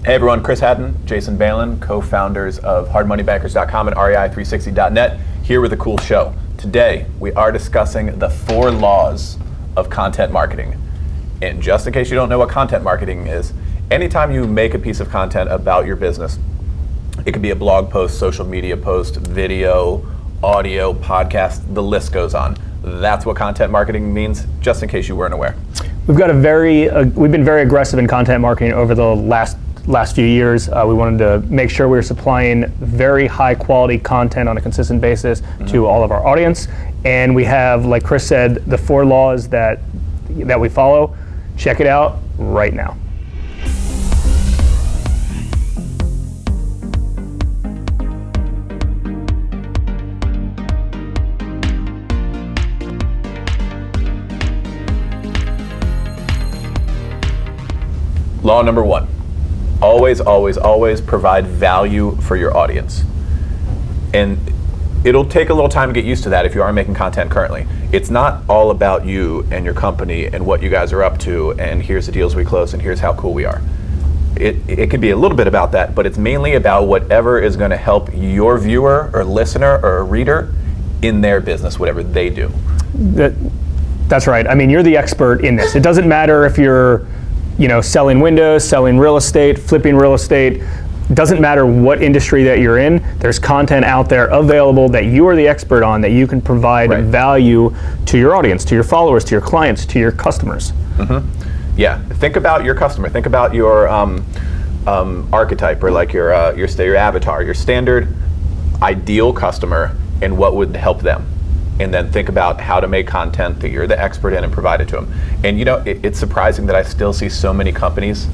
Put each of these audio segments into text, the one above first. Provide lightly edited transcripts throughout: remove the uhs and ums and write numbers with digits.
Hey everyone, Chris Haddon, Jason Balin, co-founders of hardmoneybankers.com and REI360.net, here with a cool show. Today, we are discussing the 4 laws of content marketing. And just in case you don't know what content marketing is, anytime you make a piece of content about your business, it could be a blog post, social media post, video, audio, podcast, the list goes on. That's what content marketing means, just in case you weren't aware. We've been very aggressive in content marketing over the last few years. We wanted to make sure we were supplying very high quality content on a consistent basis to all of our audience. And we have, like Chris said, the 4 laws that we follow. Check it out right now. Law number 1. Always, always, always provide value for your audience. And it'll take a little time to get used to that if you are making content currently. It's not all about you and your company and what you guys are up to and here's the deals we close and here's how cool we are. It can be a little bit about that, but it's mainly about whatever is going to help your viewer or listener or reader in their business, whatever they do. That's right. I mean, you're the expert in this. It doesn't matter if you're selling windows, selling real estate, flipping real estate. Doesn't matter what industry that you're in, there's content out there available that you are the expert on that you can provide value to your audience, to your followers, to your clients, to your customers. Mm-hmm. Yeah, think about your customer. Think about your archetype or like your avatar, your standard ideal customer and what would help them. And then think about how to make content that you're the expert in and provide it to them. And it's surprising that I still see so many companies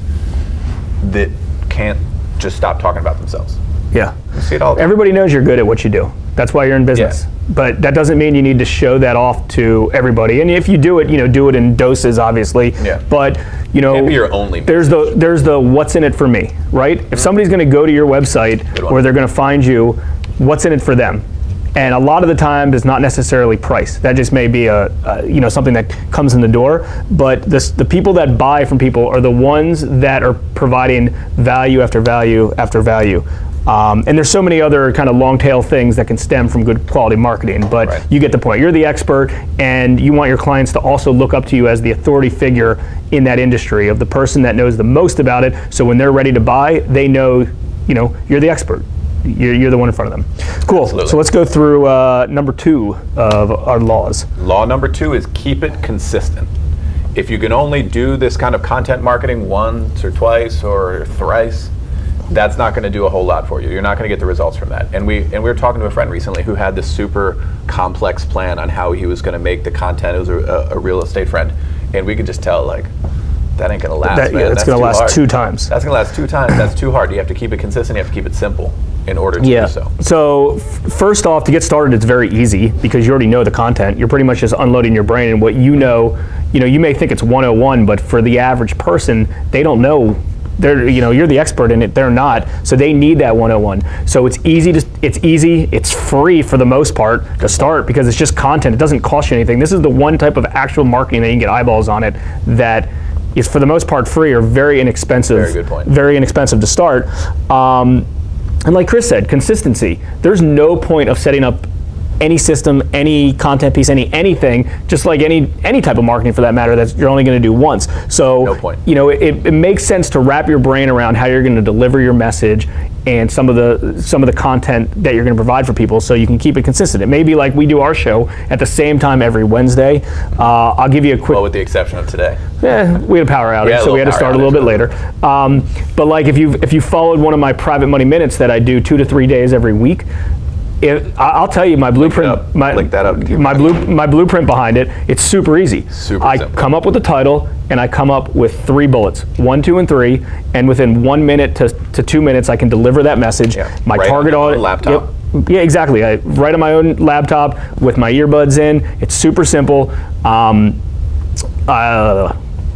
that can't just stop talking about themselves. Yeah. You see it all the time. Everybody knows you're good at what you do. That's why you're in business. Yeah. But that doesn't mean you need to show that off to everybody. And if you do it, do it in doses, obviously. Yeah. But can't be your only there's the what's in it for me, right? If somebody's going to go to your website where they're going to find you, what's in it for them? And a lot of the time, it's not necessarily price. That just may be something that comes in the door. But the people that buy from people are the ones that are providing value after value after value. And there's so many other kind of long tail things that can stem from good quality marketing. But you get the point. You're the expert, and you want your clients to also look up to you as the authority figure in that industry, of the person that knows the most about it. So when they're ready to buy, they know, you're the expert. You're the one in front of them. Cool. Absolutely. So let's go through number 2 of our laws. Law number 2 is keep it consistent. If you can only do this kind of content marketing once or twice or thrice, that's not going to do a whole lot for you. You're not going to get the results from that. And we were talking to a friend recently who had this super complex plan on how he was going to make the content. It was a real estate friend, and we could just tell that ain't going to last. It's going to last 2 times. That's going to last 2 times. That's too hard. You have to keep it consistent. You have to keep it simple in order to do so. So first off, to get started, it's very easy because you already know the content. You're pretty much just unloading your brain and what you may think it's 101, but for the average person, they don't know. You're the expert in it, they're not. So they need that 101. So it's easy, it's free for the most part to start because it's just content. It doesn't cost you anything. This is the one type of actual marketing that you can get eyeballs on it that is for the most part free or very inexpensive. Very good point. Very inexpensive to start. And like Chris said, consistency. There's no point of setting up any system, any content piece, anything, just like any type of marketing for that matter, that you're only going to do once. So, no point. It makes sense to wrap your brain around how you're going to deliver your message and some of the content that you're going to provide for people, so you can keep it consistent. It may be like we do our show at the same time every Wednesday. I'll give you a quick. Well, with the exception of today. Yeah, we had a power outage, so we had to start a little bit later. But like if you followed one of my private money minutes that I do 2 to 3 days every week. I'll tell you my blueprint. My blueprint behind it. It's super easy. I come up with the title and I come up with 3 bullets: 1, 2, and 3. And within 1 minute to 2 minutes, I can deliver that message. Yeah. My target audience. Laptop. Yep. Yeah, exactly. I write on my own laptop with my earbuds in. It's super simple.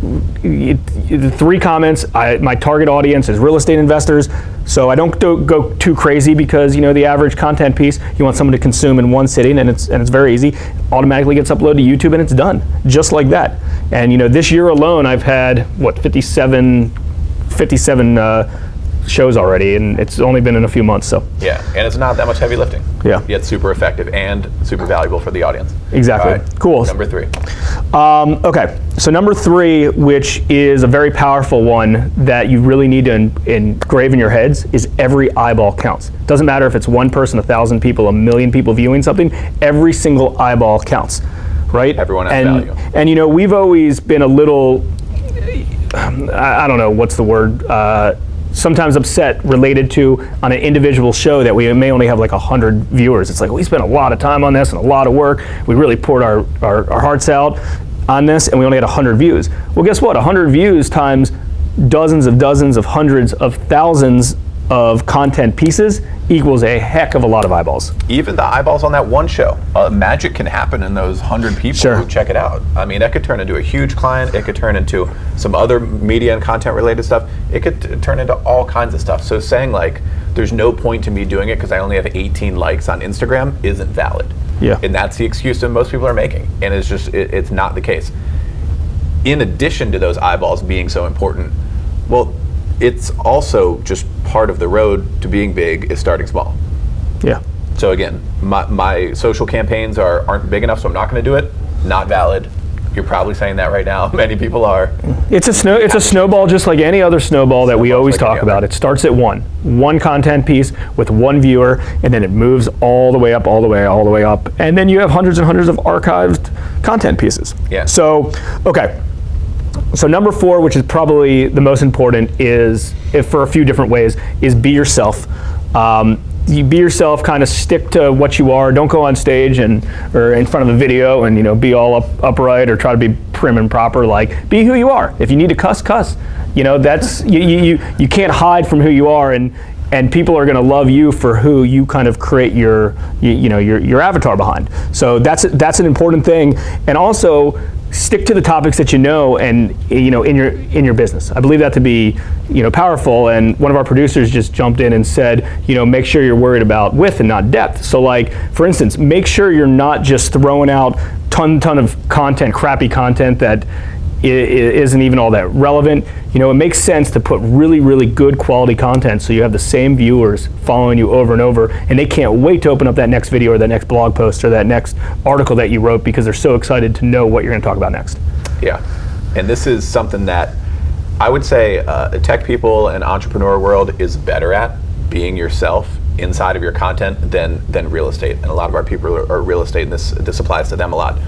3 comments. My target audience is real estate investors, so I don't go too crazy because the average content piece you want someone to consume in one sitting, and it's very easy. Automatically gets uploaded to YouTube and it's done, just like that. And this year alone, I've had 57 shows already, and it's only been in a few months. So Yeah, and it's not that much heavy lifting. Yeah. Yet super effective and super valuable for the audience. Exactly. All right, Cool. Number 3. Okay, so number 3, which is a very powerful one that you really need to engrave in your heads, is every eyeball counts. Doesn't matter if it's one person, 1,000 people, 1,000,000 people viewing something, every single eyeball counts, right? Everyone has value. And you know, we've always been a little, I don't know, what's the word, sometimes upset related to on an individual show that we may only have like 100 viewers. It's like, we spent a lot of time on this and a lot of work. We really poured our hearts out on this, and we only had 100 views. Well, guess what? 100 views times dozens of hundreds of thousands of content pieces equals a heck of a lot of eyeballs. Even the eyeballs on that one show, magic can happen in those 100 people who check it out. I mean, that could turn into a huge client. It could turn into some other media and content related stuff. It could turn into all kinds of stuff. So saying like, there's no point to me doing it because I only have 18 likes on Instagram isn't valid. Yeah. And that's the excuse that most people are making. And it's just, it's not the case. In addition to those eyeballs being so important, well, it's also just part of the road to being big is starting small. Yeah. So again, my social campaigns aren't big enough, so I'm not going to do it. Not valid. You're probably saying that right now. Many people are. It's a snowball, just like any other snowball that we always talk about. It starts at one content piece with one viewer, and then it moves all the way up, all the way up, and then you have hundreds and hundreds of archived content pieces. Yeah. So, okay. So number 4, which is probably the most important, is, if for a few different ways, is be yourself. You be yourself, kind of stick to what you are. Don't go on stage or in front of a video and be all upright or try to be prim and proper. Like, be who you are. If you need to cuss. That's you can't hide from who you are, and people are going to love you for who you kind of create your avatar behind. So that's an important thing, and also stick to the topics that and in your business. I believe that to be powerful. And one of our producers just jumped in and said, make sure you're worried about width and not depth. So like, for instance, make sure you're not just throwing out ton of content, crappy content that isn't even all that relevant. It makes sense to put really, really good quality content so you have the same viewers following you over and over, and they can't wait to open up that next video or that next blog post or that next article that you wrote because they're so excited to know what you're going to talk about next. Yeah, and this is something that I would say tech people and entrepreneur world is better at, being yourself inside of your content than real estate. And a lot of our people are real estate, and this applies to them a lot.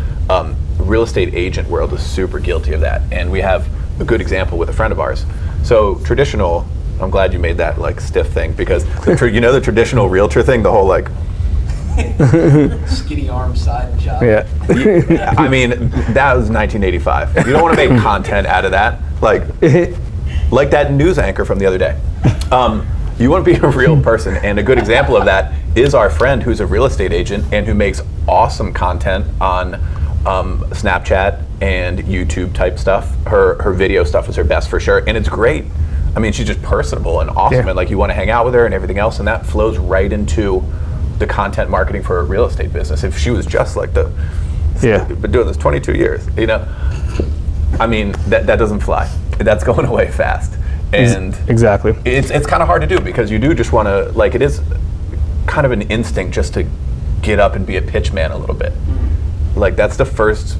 Real estate agent world is super guilty of that, and we have a good example with a friend of ours. So traditional, I'm glad you made that like stiff thing, because the traditional realtor thing, the whole like skinny arm side job. Yeah. I mean, that was 1985. If you don't want to make content out of that, like that news anchor from the other day. You want to be a real person, and a good example of that is our friend who's a real estate agent and who makes awesome content on Snapchat and YouTube type stuff. Her video stuff is her best for sure, and it's great. I mean, she's just personable and awesome, and like you want to hang out with her and everything else, and that flows right into the content marketing for a real estate business. If she was just like been doing this 22 years, I mean, that doesn't fly. That's going away fast. And exactly, it's kind of hard to do, because you do just want to, like, it is kind of an instinct just to get up and be a pitch man a little bit. Like, that's the first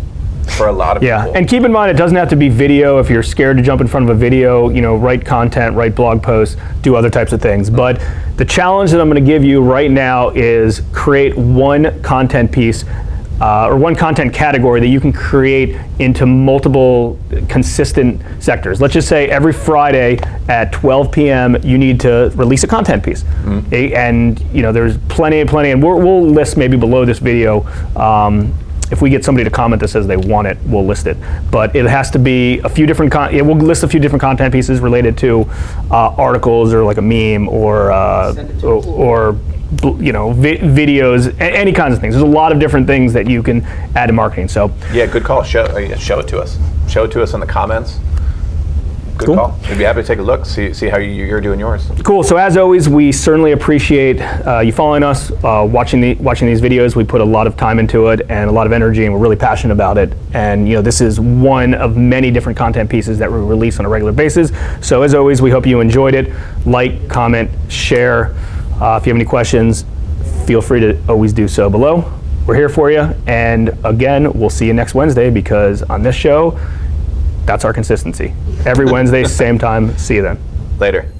for a lot of people. Yeah, and keep in mind, it doesn't have to be video. If you're scared to jump in front of a video, write content, write blog posts, do other types of things. But the challenge that I'm going to give you right now is create one content piece or one content category that you can create into multiple consistent sectors. Let's just say every Friday at 12 p.m. you need to release a content piece. And there's plenty, and we'll list maybe below this video. If we get somebody to comment that says they want it, we'll list it. But it has to be a few different. We'll list a few different content pieces related to articles or like a meme or videos, any kinds of things. There's a lot of different things that you can add to marketing. So yeah, good call. Show it to us. Show it to us in the comments. Good Cool. call. We'd be happy to take a look, see how you're doing yours. Cool. So as always, we certainly appreciate you following us, watching these videos. We put a lot of time into it and a lot of energy, and we're really passionate about it. And this is one of many different content pieces that we release on a regular basis. So as always, we hope you enjoyed it. Like, comment, share. If you have any questions, feel free to always do so below. We're here for you. And again, we'll see you next Wednesday, because on this show, that's our consistency. Every Wednesday, same time. See you then. Later.